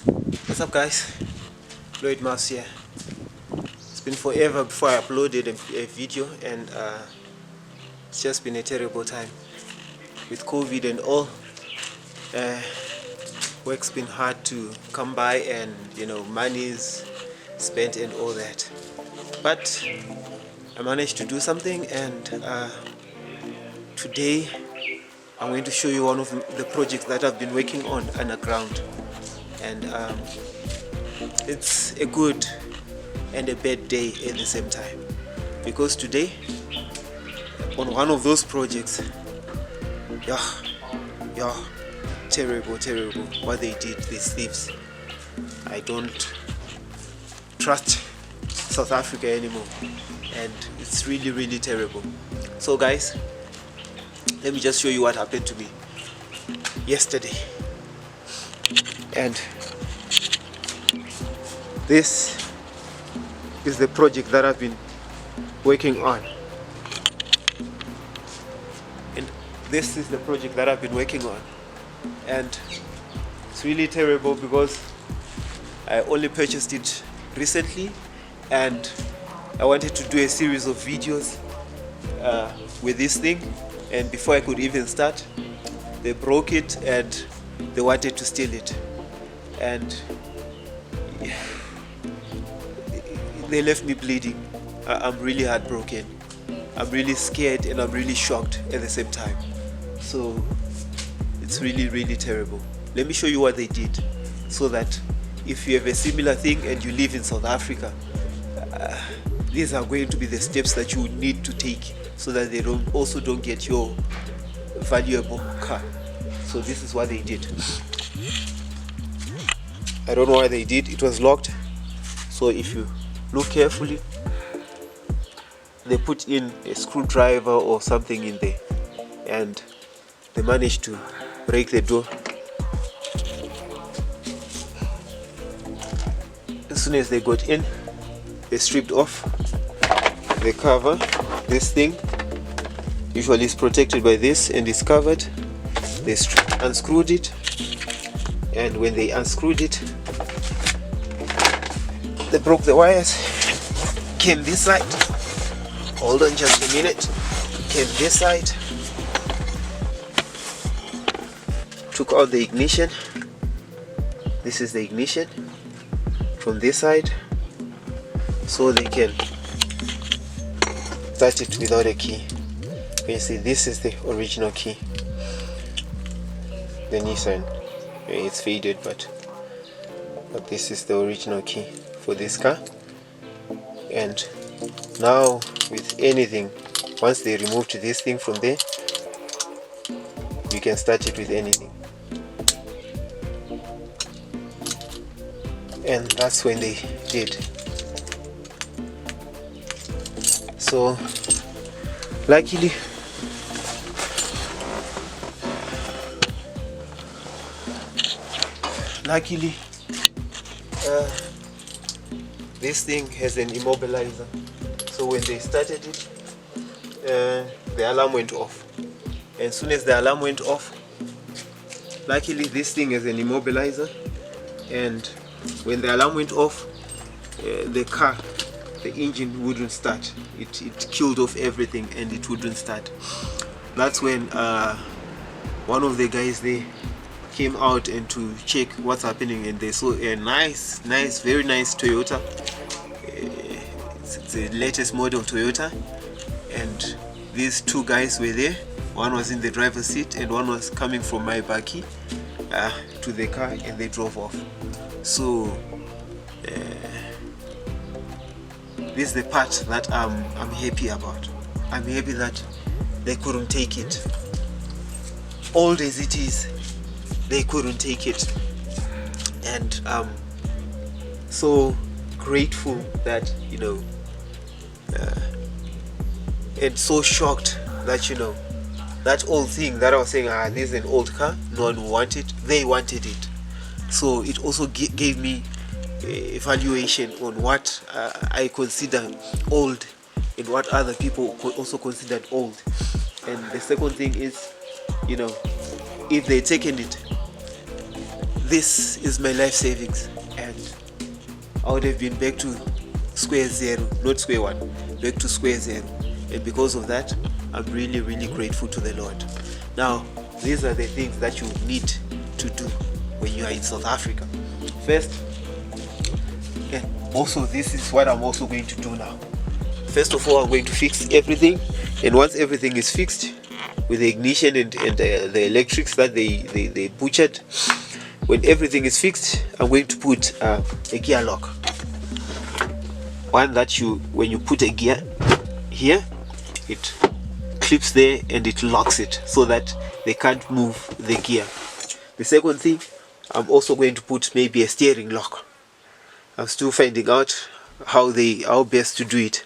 What's up, guys? Lloyd Mouse here. It's been forever before I uploaded a video, and it's just been a terrible time with COVID and all. Work's been hard to come by, and money's spent and all that. But I managed to do something, and today I'm going to show you one of the projects that I've been working on underground. And it's a good and a bad day at the same time, because today on one of those projects, terrible what they did, these thieves. I don't trust South Africa anymore, and it's really terrible. So guys, let me just show you what happened to me yesterday. And this is the project that I've been working on. And this is the project that I've been working on. And it's really terrible because I only purchased it recently, and I wanted to do a series of videos with this thing. And before I could even start, they broke it and they wanted to steal it. And they left me bleeding. I'm really heartbroken. I'm really scared, and I'm really shocked at the same time. So it's really terrible. Let me show you what they did, so that if you have a similar thing and you live in South Africa, these are going to be the steps that you need to take, so that they don't get your valuable car. So this is what they did. I don't know why they did. It was locked. So if you look carefully, they put in a screwdriver or something in there, and they managed to break the door. As soon as they got in, they stripped off the cover. This thing usually is protected by this, and it's covered. They unscrewed it, and when they unscrewed it, they broke the wires. Came this side. Hold on just a minute. Came this side. Took out the ignition. This is the ignition from this side, so they can start it without a key. You can see this is the original key. The Nissan, it's faded, but this is the original key for this car. And now with anything, once they removed this thing from there, you can start it with anything. And that's when they did. So luckily this thing has an immobilizer, so when they started it, the alarm went off. And as soon as the alarm went off, luckily this thing has an immobilizer, and when the alarm went off, the engine wouldn't start. It killed off everything, and it wouldn't start. That's when one of the guys there came out and to check what's happening, and they saw a very nice Toyota. It's the latest model Toyota, and these two guys were there. One was in the driver's seat, and one was coming from my bakkie to the car, and they drove off. So this is the part that I'm happy about. I'm happy that they couldn't take it. Old as it is, they couldn't take it, and I'm so grateful that and so shocked that that old thing that I was saying, this is an old car, no one wanted, they wanted it. So it also gave me evaluation on what I consider old and what other people also considered old. And the second thing is, if they taken it, this is my life savings, and I would have been back to square zero, not square one, back to square zero. And because of that, I'm really, really grateful to the Lord. Now, these are the things that you need to do when you are in South Africa. First, and also this is what I'm also going to do now. First of all, I'm going to fix everything, and once everything is fixed with the ignition and the electrics that they butchered, when everything is fixed, I'm going to put a gear lock. One that when you put a gear here, it clips there and it locks it so that they can't move the gear. The second thing, I'm also going to put maybe a steering lock. I'm still finding out how best to do it.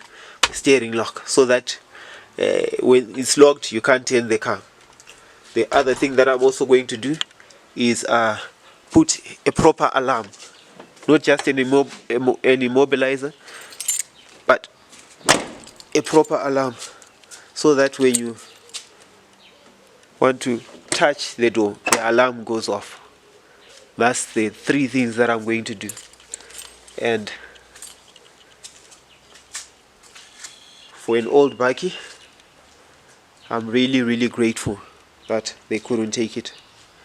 Steering lock, so that when it's locked, you can't turn the car. The other thing that I'm also going to do is put a proper alarm, not just an immobilizer, but a proper alarm, so that when you want to touch the door, the alarm goes off. That's the 3 things that I'm going to do. And for an old bakkie, I'm really, really grateful that they couldn't take it.